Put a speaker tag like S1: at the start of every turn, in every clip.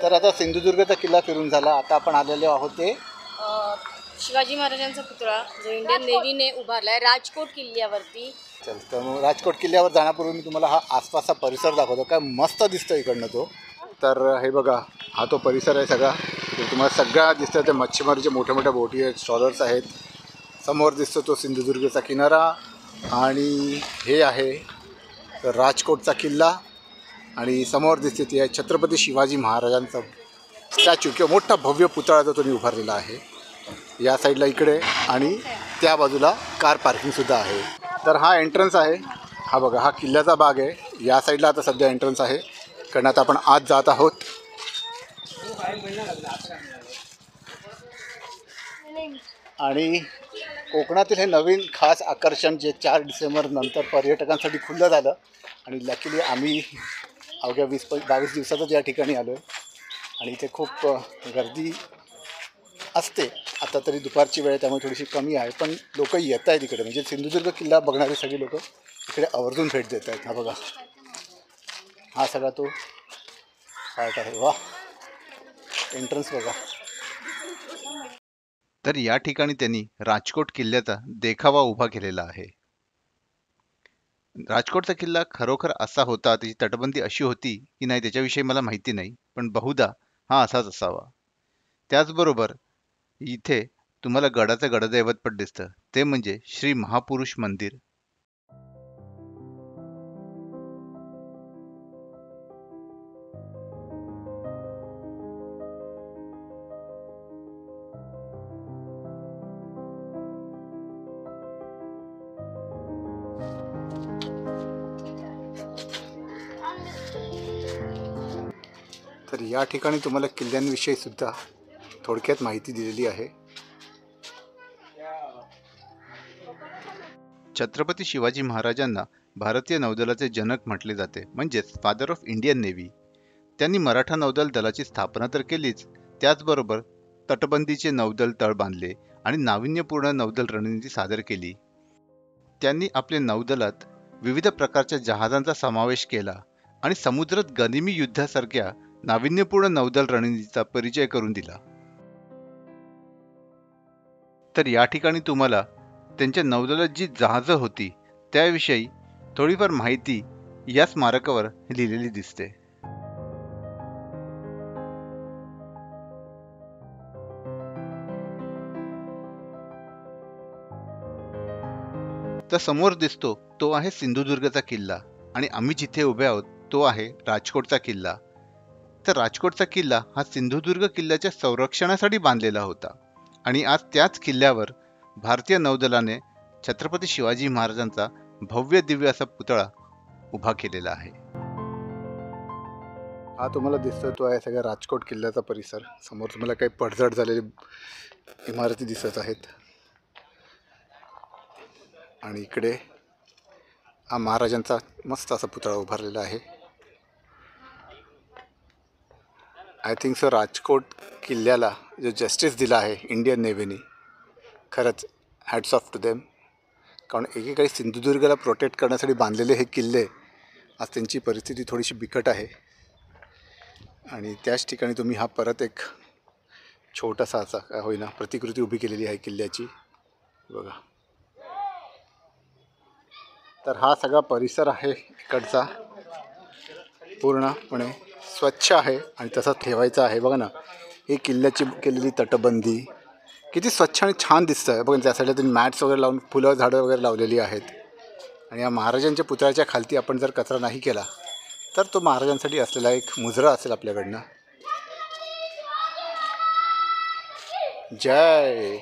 S1: तर आता सिंधुदुर्गचा किल्ला फिरून झाला. आता आपण आलेलो आहोत ते
S2: शिवाजी महाराजांचा पुतळा जो इंडियन नेव्हीने उभारलाय राजकोट किल्ल्यावरती.
S1: चल तर मग राजकोट किल्ल्यावर जाण्यापूर्वी मी तुम्हाला हा आसपासचा परिसर दाखवतो. काय मस्त दिसतो इकडनं तो. तर हे बघा, हा तो परिसर आहे सगळा. तुम्हाला सगळ्या दिसतं ते मच्छीमारीचे मोठ्या मोठ्या बोटी आहेत, स्टॉलर्स आहेत. समोर दिसतो तो सिंधुदुर्गचा किनारा आणि हे आहे राजकोटचा किल्ला आणि समोर दिसते ती आहे छत्रपती शिवाजी महाराजांचा स्टॅच्यू किंवा मोठा भव्य पुतळा जो तुम्ही उभारलेला आहे या साईडला इकडे आणि त्या बाजूला कार पार्किंगसुद्धा आहे. तर हा एंट्रन्स आहे. हा बघा, हा किल्ल्याचा भाग आहे. या साईडला आता सध्या एंट्रन्स आहे कारण आता आपण आत जात आहोत. आणि कोकणातील हे नवीन खास आकर्षण जे 4 डिसेंबर नंतर पर्यटकांसाठी खुलं झालं आणि लकीली आम्ही अवघ्या 20-22 दिवसातच या ठिकाणी आलो आहे आणि इथे खूप गर्दी असते. आता तरी दुपारची वेळ आहे त्यामुळे थोडीशी कमी आहे, पण लोक येत आहेत इकडे. म्हणजे सिंधुदुर्ग किल्ला बघणारी सगळी लोक इकडे आवर्जून भेट देत आहेत. हा बघा, हा सगळा तो पार्ट आहे. वा, एंट्रन्स बघा.
S3: तर या ठिकाणी त्यांनी राजकोट किल्ल्याचा देखावा उभा केलेला आहे. राजकोटचा किल्ला खरोखर असा होता, त्याची तटबंदी अशी होती की नाही त्याच्याविषयी मला माहिती नाही, पण बहुधा हा असाच असावा. त्याचबरोबर इथे तुम्हाला गडाचं गडदैवत पण दिसतं, ते म्हणजे श्री महापुरुष मंदिर.
S1: तर या ठिकाणी तुम्हाला किल्ल्यांविषयी सुद्धा थोडक्यात माहिती दिलेली आहे.
S3: छत्रपती शिवाजी महाराजांना भारतीय नौदलाचे जनक म्हटले जाते, म्हणजेच फादर ऑफ इंडियन नेव्ही. त्यांनी मराठा नौदल दलाची स्थापना तर केलीच, त्याचबरोबर तटबंदीचे नौदल तळ बांधले आणि नाविन्यपूर्ण नौदल रणनीती सादर केली. त्यांनी आपल्या नौदलात विविध प्रकारच्या जहाजांचा समावेश केला आणि समुद्रात गनिमी युद्धासारख्या नाविन्यपूर्ण नौदल रणनीतीचा परिचय करून दिला. तर या ठिकाणी तुम्हाला त्यांच्या नौदलात जी जहाजं होती त्याविषयी थोडीफार माहिती या स्मारकावर लिहिलेली दिसते. तर समोर दिसतो तो आहे सिंधुदुर्गचा किल्ला आणि आम्ही जिथे उभे आहोत तो आहे राजकोटचा किल्ला. तर राजकोटचा किल्ला हा सिंधुदुर्ग किल्ल्याच्या संरक्षणासाठी बांधलेला होता आणि आज त्याच किल्ल्यावर भारतीय नौदलाने छत्रपती शिवाजी महाराजांचा भव्य दिव्य असा पुतळा उभा केलेला आहे.
S1: हा तुम्हाला दिसतो तो आहे सगळ्या राजकोट किल्ल्याचा परिसर. समोर तुम्हाला काही पडझड झालेली इमारती दिसत आहेत आणि इकडे हा महाराजांचा मस्त असा पुतळा उभारलेला आहे. आय थिंक सो राजकोट किल्ल्याला जो जस्टिस दिला आहे इंडियन नेव्हीने, खरंच हॅट्स ऑफ टू देम. कारण एकेकाळी सिंधुदुर्गला प्रोटेक्ट करण्यासाठी बांधलेले हे किल्ले आज त्यांची परिस्थिती थोडीशी बिकट आहे आणि त्याच ठिकाणी तुम्ही हा परत एक छोटासा असा काय होईना प्रतिकृती उभी केलेली आहे किल्ल्याची बघा. तर हा सगळा परिसर आहे इकडचा पूर्णपणे स्वच्छ आहे आणि तसा ठेवायचा आहे. बघा ना, ही किल्ल्याची केलेली तटबंदी किती स्वच्छ आणि छान दिसतं आहे. बघा त्या साईडला त्यांनी मॅट्स वगैरे लावून फुलं झाडं वगैरे लावलेली आहेत आणि या महाराजांच्या पुतळ्याच्या खालती आपण जर कचरा नाही केला तर तो महाराजांसाठी असलेला एक मुजरा असेल आपल्याकडनं. जय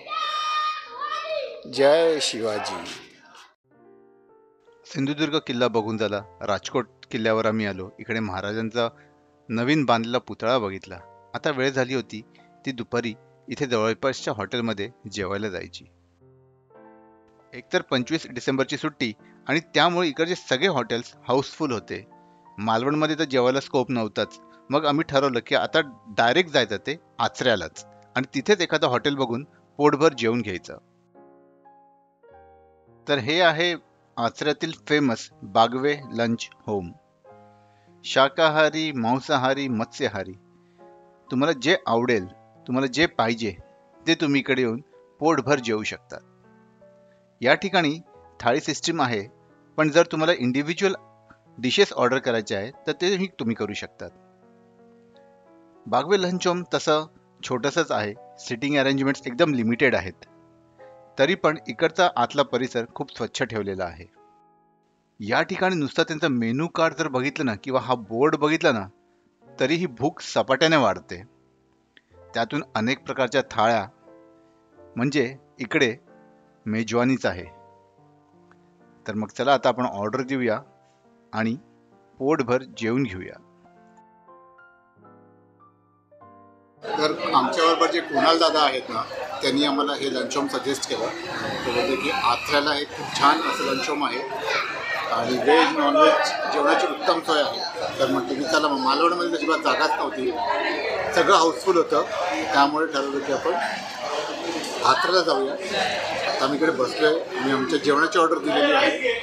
S1: जय शिवाजी.
S3: सिंधुदुर्ग किल्ला बघून झाला. राजकोट किल्ल्यावर आम्ही आलो. इकडे महाराजांचा नवीन बांधलेला पुतळा बघितला. आता वेळ झाली होती ती दुपारी इथे जवळपासच्या हॉटेलमध्ये जेवायला जायची. एकतर 25 डिसेंबरची सुट्टी आणि त्यामुळे इकडचे सगळे हॉटेल्स हाऊसफुल होते. मालवणमध्ये तर जेवायला स्कोप नव्हताच. मग आम्ही ठरवलं की आता डायरेक्ट जायचं ते आचऱ्यालाच आणि तिथेच एखादं हॉटेल बघून पोटभर जेवून घ्यायचं. तर हे आहे आचऱ्यातील फेमस बागवे लंच होम. शाकाहारी, मांसाहारी, मत्स्याहारी तुम्हाला जे आवडेल, तुम्हाला जे पाहिजे ते तुम्ही इकडे येऊन पोटभर जेवू शकता. या ठिकाणी थाळी सिस्टीम आहे, पण जर तुम्हाला इंडिव्हिज्युअल डिशेस ऑर्डर करायचे आहे तर तेही तुम्ही करू शकतात. बागवे लंच होम तसं छोटंसंच आहे, सिटिंग अरेंजमेंट्स एकदम लिमिटेड आहेत. तरी पण इकडचा आतला परिसर खूप स्वच्छ ठेवलेला आहे. या ठिकाणी नुसतं त्यांचं मेनू कार्ड जर बघितलं ना किंवा हा बोर्ड बघितला ना तरीही भूक सपाट्याने वाढते. त्यातून अनेक प्रकारच्या थाळ्या, म्हणजे इकडे मेजवानीच आहे. तर मग चला आता आपण ऑर्डर देऊया आणि पोटभर जेवून घेऊया.
S1: तर आमच्याबरोबर जे कुणाल दादा आहेत ना, त्यांनी आम्हाला हे लंच होम सजेस्ट केलं. ते बोलते की आथऱ्याला एक खूप छान असं लंच होम आहे आणि व्हेज नॉनव्हेज जेवणाची उत्तम सोय आहे. तर म्हटलं की चला, मग मालवणमध्ये अजिबात जागाच नव्हती, सगळं हाऊसफुल होतं, त्यामुळे ठरवलं की आपण आथऱ्याला जाऊया. आता आम्ही इकडे बसलो आहे आणि आमच्या जेवणाची ऑर्डर दिलेली आहे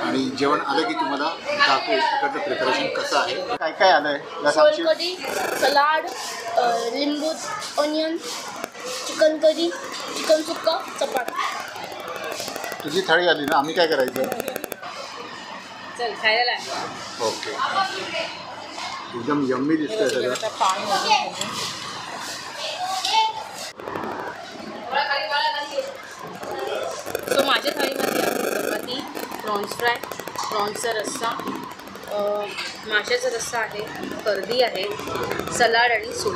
S1: आणि जेवण आलं की तुम्हाला दाखवू इकडचं प्रिपरेशन कसं आहे. काय काय आलं आहे?
S2: सोलकढी, सलाड, लिंबू, ऑनियन, चिकन करी, चिकन सुक्का, चपाती.
S1: तुझी थाळी आली ना, आम्ही काय करायचं?
S2: चल खायला लागेल.
S1: ओके, एकदम यम्मी दिसतंय सगळं.
S2: सो माझ्या थाळीमध्ये आहे चपाती, प्रॉन्स फ्राय, प्रॉन्सचा रस्सा, माशाचा रस्सा आहे, कर्दी आहे, सलाड आणि सूप.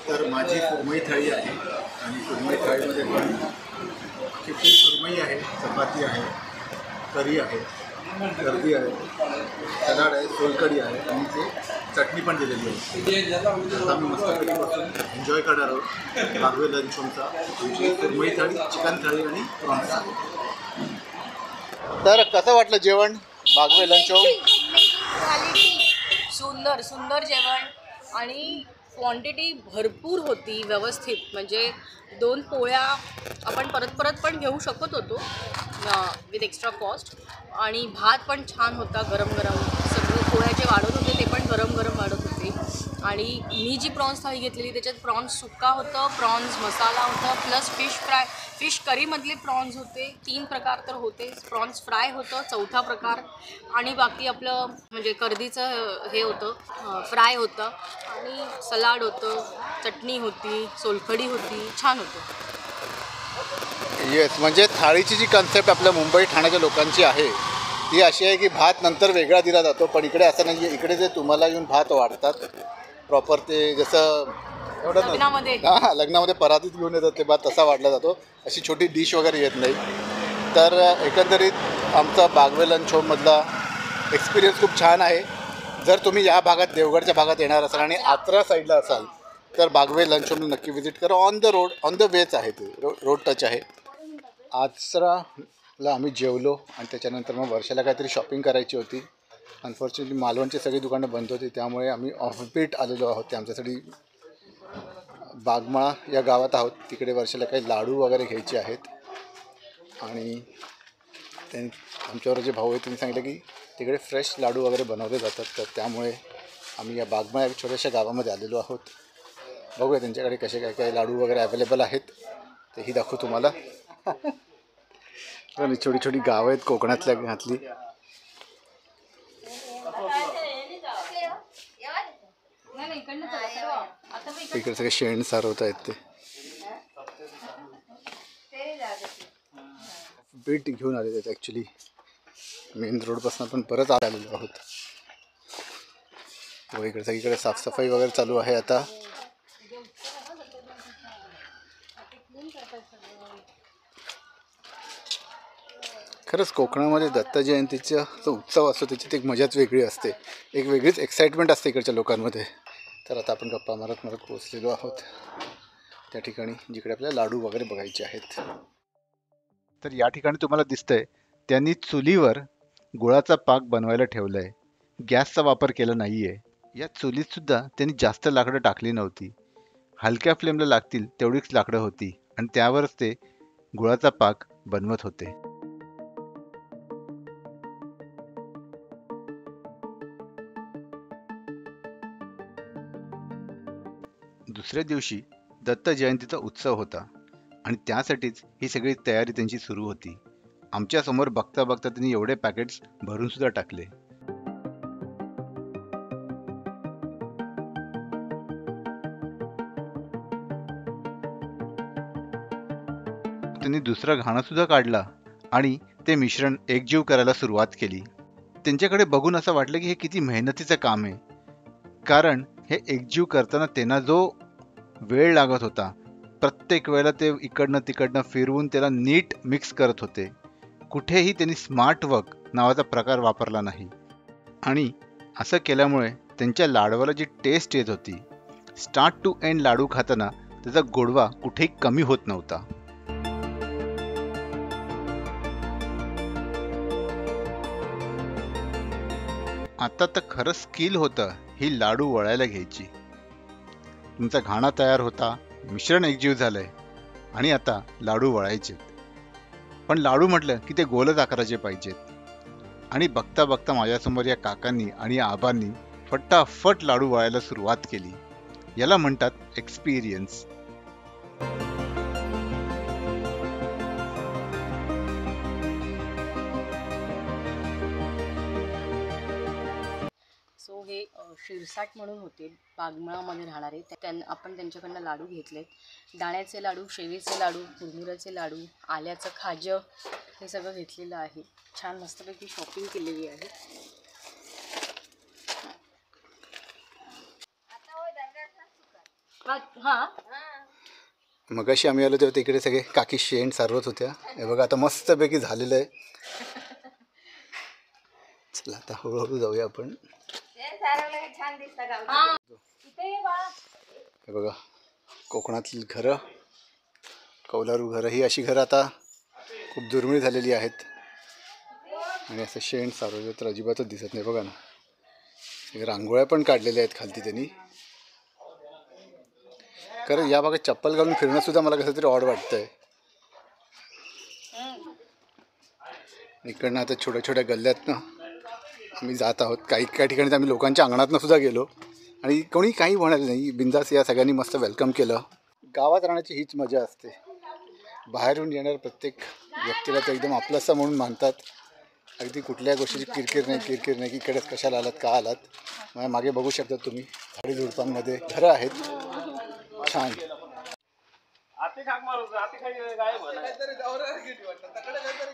S1: तर माझी सुरमई थाळी आहे आणि सुरमई थाळीमध्ये पण चिकन सुरमई आहे, चपाती आहे, करी आहे, गर्दी आहे, सलाड आहे, सोलकढी आहे आणि ते चटणी पण दिलेली आहे. आता मी मस्तपैकी बसून एन्जॉय करणार आहोत बागवे लंच होमचा. आमची सुरमई थाळी, चिकन थाळी आणि प्रॉन्स थाळी. तर कसं वाटलं जेवण बागवे लंच होम?
S2: सुंदर सुंदर जेवण आणि क्वांटिटी भरपूर होती, व्यवस्थित. म्हणजे 2 पोळ्या आपण परत परत पण घेऊ शकत होतो विथ एक्स्ट्रा कॉस्ट. आणि भात पण छान होता, गरम गरम. सगळे पोळ्या जे वाढत होते ते पण गरम गरम वाढत होते. आणि मी जी प्रॉन्स थाळी घेतलेली त्याच्यात प्रॉन्स सुक्का होतं, प्रॉन्स मसाला होता, प्लस फिश फ्राय, फिश करीमधले प्रॉन्स होते. 3 प्रकार तर होते. प्रॉन्स फ्राय होतं 4था प्रकार. आणि बाकी आपलं म्हणजे कर्दीचं हे होतं, फ्राय होतं आणि सलाड होतं, चटणी होती, सोलकढी होती. छान होतं.
S1: येस, म्हणजे थाळीची जी कन्सेप्ट आपल्या मुंबई ठाण्याच्या लोकांची आहे ती अशी आहे की भात नंतर वेगळा दिला जातो, पण इकडे असं नाही आहे. इकडे जे तुम्हाला येऊन भात वाढतात प्रॉपर, ते जसं एवढं
S2: लग्नामध्ये.
S1: हां, लग्नामध्ये परातीत घेऊन येतात ते भात, तसा वाढला जातो. अशी छोटी डिश वगैरे येत नाही. तर एकंदरीत आमचा बागवे लंच होममधला एक्सपिरियन्स खूप छान आहे. जर तुम्ही या भागात, देवगडच्या भागात येणार असाल आणि आत्रा साईडला असाल तर बागवे लंच होम नक्की व्हिजिट करा. On the road, on the vetch आहे, ते रोड टच आहे. आचराला आम्ही जेवलो आणि त्याच्यानंतर मग वर्षाला काहीतरी शॉपिंग करायची होती. अनफॉर्च्युनेटली मालवणची सगळी दुकानं बंद होती, त्यामुळे आम्ही ऑफबीट आलेलो आहोत. ते आमच्यासाठी बागमाळा या गावात आहोत. तिकडे वर्षाला काही लाडू वगैरे घ्यायचे आहेत आणि त्यांनी आमच्यावर जे भाऊ आहेत त्यांनी सांगितलं की तिकडे फ्रेश लाडू वगैरे बनवले जातात. तर त्यामुळे आम्ही या बागमाळा एक छोट्याशा गावामध्ये आलेलो आहोत. बघूया त्यांच्याकडे कसे काय काय लाडू वगैरे अवेलेबल आहेत, तेही दाखवू तुम्हाला. आणि छोटी छोटी गावं आहेत कोकणातल्या घातली. इकडे सगळे शेण सारवत आहेत. ते बीट घेऊन आले आहेत ॲक्च्युली. मेन रोडपासून आपण परत आलेलो आहोत व इकडे सगळीकडे साफसफाई वगैरे चालू आहे आता. खरंच कोकणामध्ये दत्त जयंतीचा जो उत्सव असतो त्याची एक मजाच वेगळी असते, एक वेगळीच एक्साइटमेंट असते इकडच्या लोकांमध्ये. तर आता आपण गप्पा मारत मारत पोहोचलेलो आहोत त्या ठिकाणी जिकडे आपल्याला लाडू वगैरे बघायचे आहेत.
S3: तर या ठिकाणी तुम्हाला दिसतंय त्यांनी चुलीवर गुळाचा पाक बनवायला ठेवलाय. गॅसचा वापर केला नाहीये. या चुलीत सुद्धा त्यांनी जास्त लाकडं टाकली नव्हती. हलक्या फ्लेमला लागतील तेवढीच लाकडं होती आणि त्यावरच ते गुळाचा पाक बनवत होते. दुसऱ्या दिवशी दत्त जयंतीचा उत्सव होता आणि त्यासाठीच ही सगळी तयारी त्यांची सुरू होती. आमच्या समोर बघता बघता त्यांनी एवढे पॅकेट्स भरून सुद्धा टाकले. त्यांनी दुसरा घाणा सुद्धा काढला आणि ते मिश्रण एकजीव करायला सुरुवात केली. त्यांच्याकडे बघून असं वाटलं की हे किती मेहनतीचं काम आहे, कारण हे एकजीव करताना त्यांना जो वेळ लागत होता, प्रत्येक वेळेला ते इकडनं तिकडनं फिरवून त्याला नीट मिक्स करत होते. कुठेही त्यांनी स्मार्ट वर्क नावाचा प्रकार वापरला नाही आणि असं केल्यामुळे त्यांच्या लाडवाला जी टेस्ट येत होती, स्टार्ट टू एंड लाडू खाताना त्याचा गोडवा कुठेही कमी होत नव्हता. आता तर खरं स्किल होतं ही लाडू वळायला घ्यायची. तुमचा घाणा तयार होता, मिश्रण एकजीव झालंय आणि आता लाडू वळायचे. पण लाडू म्हटलं की ते गोलच आकाराचे पाहिजेत आणि बघता बघता माझ्यासमोर या काकांनी आणि या आबांनी फटाफट लाडू वळायला सुरुवात केली. याला म्हणतात एक्सपिरियन्स.
S2: सो हे शिरसाट म्हणून होते, बागमळामध्ये राहणारे. आपण त्यांच्याकडनं लाडू घेतलेत. दाण्याचे लाडू, शेवेचे लाडू, कुरमुऱ्याचे लाडू, आल्याचं खाजं, हे सगळं घेतलेलं आहे. छान मस्तपैकी शॉपिंग केलेली आहे. हां,
S1: मगाशी आम्ही आलो तेव्हा तिकडे सगळे काकी शेण सारवत होत्या. हे बघा आता मस्तपैकी झालेलं आहे. चला आता हळूहळू जाऊया आपण. हे बघा कोकणातील घरं, कौलारू घरं, ही अशी घरं आता खूप दुर्मिळ झालेली आहेत आणि असं शेण सारवलं तर अजिबातच दिसत नाही. बघा ना, हे रांगोळ्या पण काढलेल्या आहेत खालती त्यांनी. कारण या भागात चप्पल घालून फिरणं सुद्धा मला कसं तरी ऑड वाटतंय. इकडनं आता छोट्या छोट्या गल्ल्यातनं आम्ही जात आहोत. काही ठिकाणी तर आम्ही लोकांच्या अंगणातनं सुद्धा गेलो आणि कोणी काही म्हणाले नाही. बिंदास या सगळ्यांनी मस्त वेलकम केलं. गावात राहण्याची हीच मजा असते. बाहेरून येणाऱ्या प्रत्येक व्यक्तीला ते एकदम आपलंसं म्हणून मानतात. अगदी कुठल्या गोष्टीची किरकिर नाही की इकडेच कशाला आलात, का आलात. माझ्या मागे बघू शकता तुम्ही, झाडी झुडपांमध्ये घरं आहेत छान.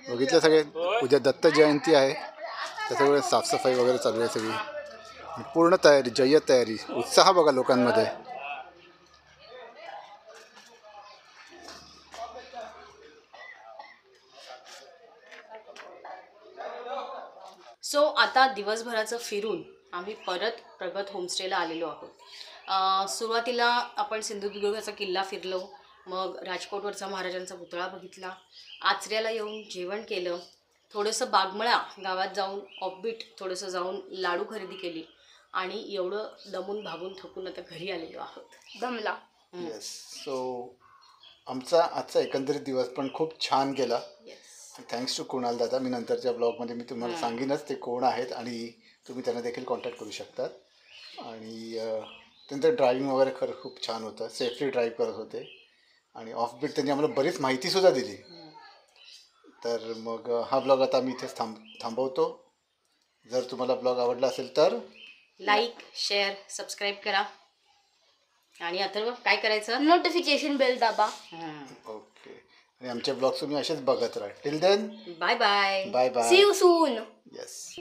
S1: बघितलं सगळे, उद्या दत्त जयंती आहे, त्याच्यामुळे साफसफाई वगैरे चालू आहे सगळी. पूर्ण तयारी, जय्यत तयारी, उत्साह बघा लोकांमध्ये.
S2: सो आता दिवसभराचं फिरून आम्ही परत प्रगत होमस्टेला आलेलो आहोत. सुरुवातीला आपण सिंधुदुर्गाचा किल्ला फिरलो, मग राजकोटवरचा महाराजांचा पुतळा बघितला, आचऱ्याला येऊन जेवण केलं, थोडंसं बागमळा गावात जाऊन ऑफबीट थोडंसं जाऊन लाडू खरेदी केली आणि एवढं दमून भागून थकून आता घरी आलेलो आहोत. दमला.
S1: येस. सो आमचा आजचा एकंदरीत दिवस पण खूप छान गेला. थँक्स टू कुणाल दादा. मी नंतरच्या ब्लॉगमध्ये मी तुम्हाला सांगेनच ते कोण आहेत आणि तुम्ही त्यांना देखील कॉन्टॅक्ट करू शकतात. आणि त्यांचं ड्रायव्हिंग वगैरे खरं खूप छान होतं, सेफली ड्राईव्ह करत होते आणि ऑफबीट त्यांनी आम्हाला बरीच माहितीसुद्धा दिली. तर मग हा ब्लॉग आता मी इथेच थांबवतो. जर तुम्हाला ब्लॉग आवडला असेल तर
S2: लाईक, शेअर, सबस्क्राईब करा आणि आता काय करायचं,
S4: नोटिफिकेशन बेल दाबा.
S1: ओके. आणि आमचे ब्लॉग तुम्ही असेच बघत राहा. Till then
S2: bye bye.
S1: Bye bye.
S4: See you soon.
S1: Yes.